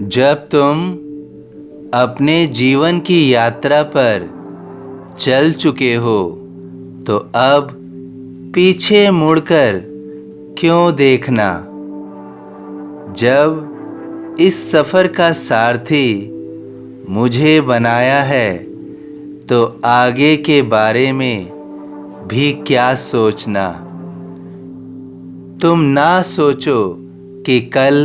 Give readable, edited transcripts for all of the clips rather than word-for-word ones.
जब तुम अपने जीवन की यात्रा पर चल चुके हो तो अब पीछे मुड़कर क्यों देखना। जब इस सफ़र का सारथी मुझे बनाया है तो आगे के बारे में भी क्या सोचना। तुम ना सोचो कि कल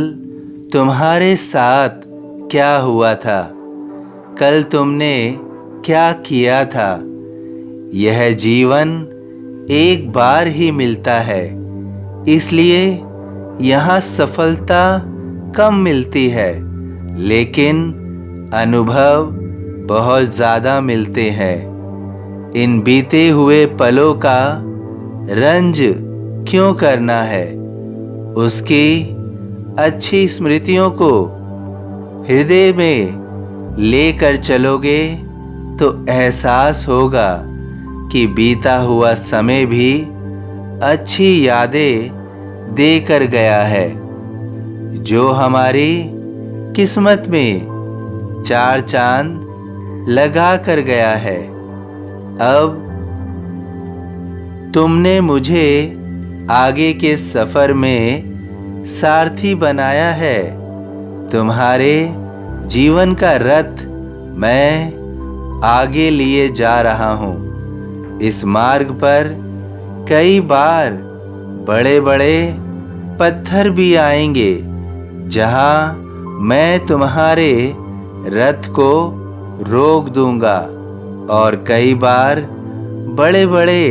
तुम्हारे साथ क्या हुआ था, कल तुमने क्या किया था। यह जीवन एक बार ही मिलता है, इसलिए यहाँ सफलता कम मिलती है, लेकिन अनुभव बहुत ज़्यादा मिलते हैं। इन बीते हुए पलों का रंज क्यों करना है। उसकी अच्छी स्मृतियों को हृदय में लेकर चलोगे तो एहसास होगा कि बीता हुआ समय भी अच्छी यादें देकर गया है। जो हमारी किस्मत में चार चांद लगा कर गया है। अब तुमने मुझे आगे के सफ़र में सारथी बनाया है। तुम्हारे जीवन का रथ मैं आगे लिए जा रहा हूँ। इस मार्ग पर कई बार बड़े बड़े पत्थर भी आएंगे, जहाँ मैं तुम्हारे रथ को रोक दूंगा, और कई बार बड़े बड़े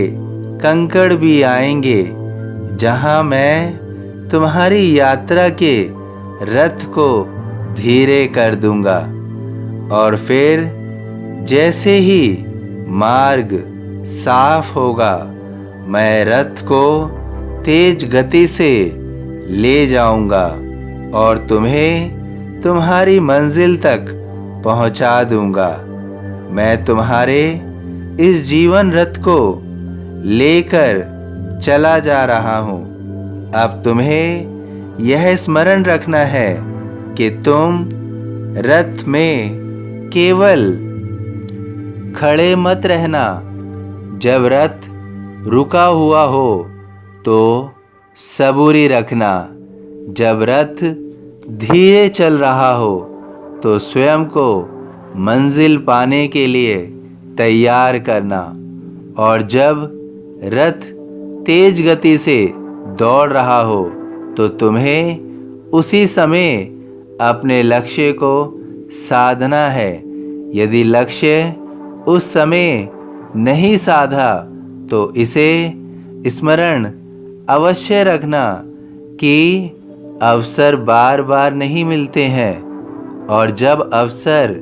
कंकड़ भी आएंगे, जहाँ मैं तुम्हारी यात्रा के रथ को धीरे कर दूंगा। और फिर जैसे ही मार्ग साफ होगा, मैं रथ को तेज गति से ले जाऊंगा और तुम्हें तुम्हारी मंजिल तक पहुंचा दूंगा। मैं तुम्हारे इस जीवन रथ को लेकर चला जा रहा हूं। अब तुम्हें यह स्मरण रखना है कि तुम रथ में केवल खड़े मत रहना। जब रथ रुका हुआ हो तो सबूरी रखना। जब रथ धीरे चल रहा हो तो स्वयं को मंजिल पाने के लिए तैयार करना। और जब रथ तेज गति से दौड़ रहा हो तो तुम्हें उसी समय अपने लक्ष्य को साधना है। यदि लक्ष्य उस समय नहीं साधा तो इसे स्मरण अवश्य रखना कि अवसर बार बार नहीं मिलते हैं, और जब अवसर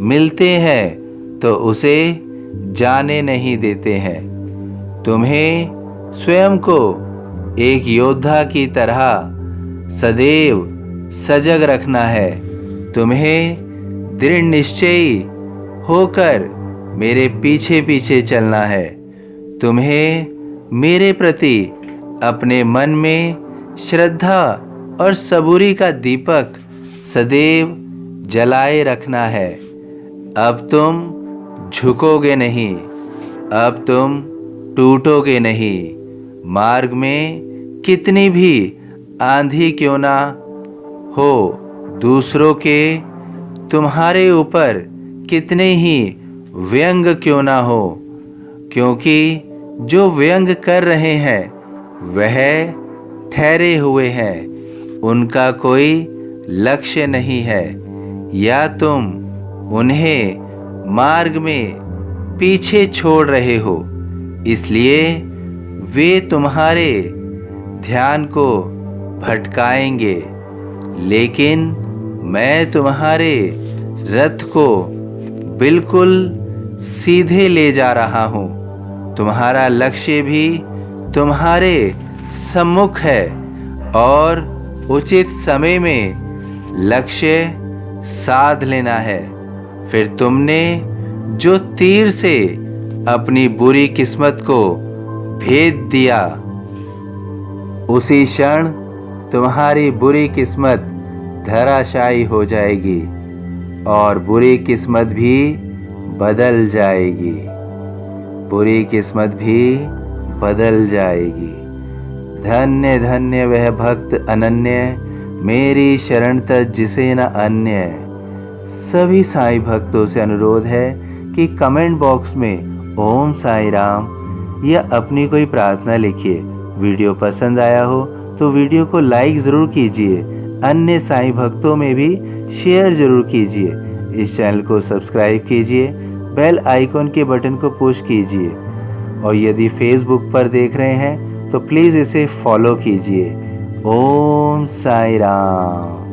मिलते हैं तो उसे जाने नहीं देते हैं। तुम्हें स्वयं को एक योद्धा की तरह सदैव सजग रखना है। तुम्हें दृढ़ निश्चयी होकर मेरे पीछे पीछे चलना है। तुम्हें मेरे प्रति अपने मन में श्रद्धा और सबूरी का दीपक सदैव जलाए रखना है। अब तुम झुकोगे नहीं, अब तुम टूटोगे नहीं। मार्ग में कितनी भी आंधी क्यों ना हो, दूसरों के तुम्हारे ऊपर कितने ही व्यंग क्यों ना हो, क्योंकि जो व्यंग कर रहे हैं वह ठहरे हुए हैं, उनका कोई लक्ष्य नहीं है। या तुम उन्हें मार्ग में पीछे छोड़ रहे हो, इसलिए वे तुम्हारे ध्यान को भटकाएंगे। लेकिन मैं तुम्हारे रथ को बिल्कुल सीधे ले जा रहा हूँ। तुम्हारा लक्ष्य भी तुम्हारे सम्मुख है, और उचित समय में लक्ष्य साध लेना है। फिर तुमने जो तीर से अपनी बुरी किस्मत को भेद दिया, उसी क्षण तुम्हारी बुरी किस्मत धराशायी हो जाएगी और बुरी किस्मत भी बदल जाएगी। बुरी किस्मत भी बदल जाएगी। धन्य धन्य वह भक्त अनन्य, मेरी शरण तज जिसे न अन्य। सभी साईं भक्तों से अनुरोध है कि कमेंट बॉक्स में ओम साईं राम या अपनी कोई प्रार्थना लिखिए। वीडियो पसंद आया हो तो वीडियो को लाइक ज़रूर कीजिए। अन्य साईं भक्तों में भी शेयर ज़रूर कीजिए। इस चैनल को सब्सक्राइब कीजिए, बेल आइकॉन के बटन को पुश कीजिए और यदि फेसबुक पर देख रहे हैं तो प्लीज़ इसे फॉलो कीजिए। ओम साईं राम।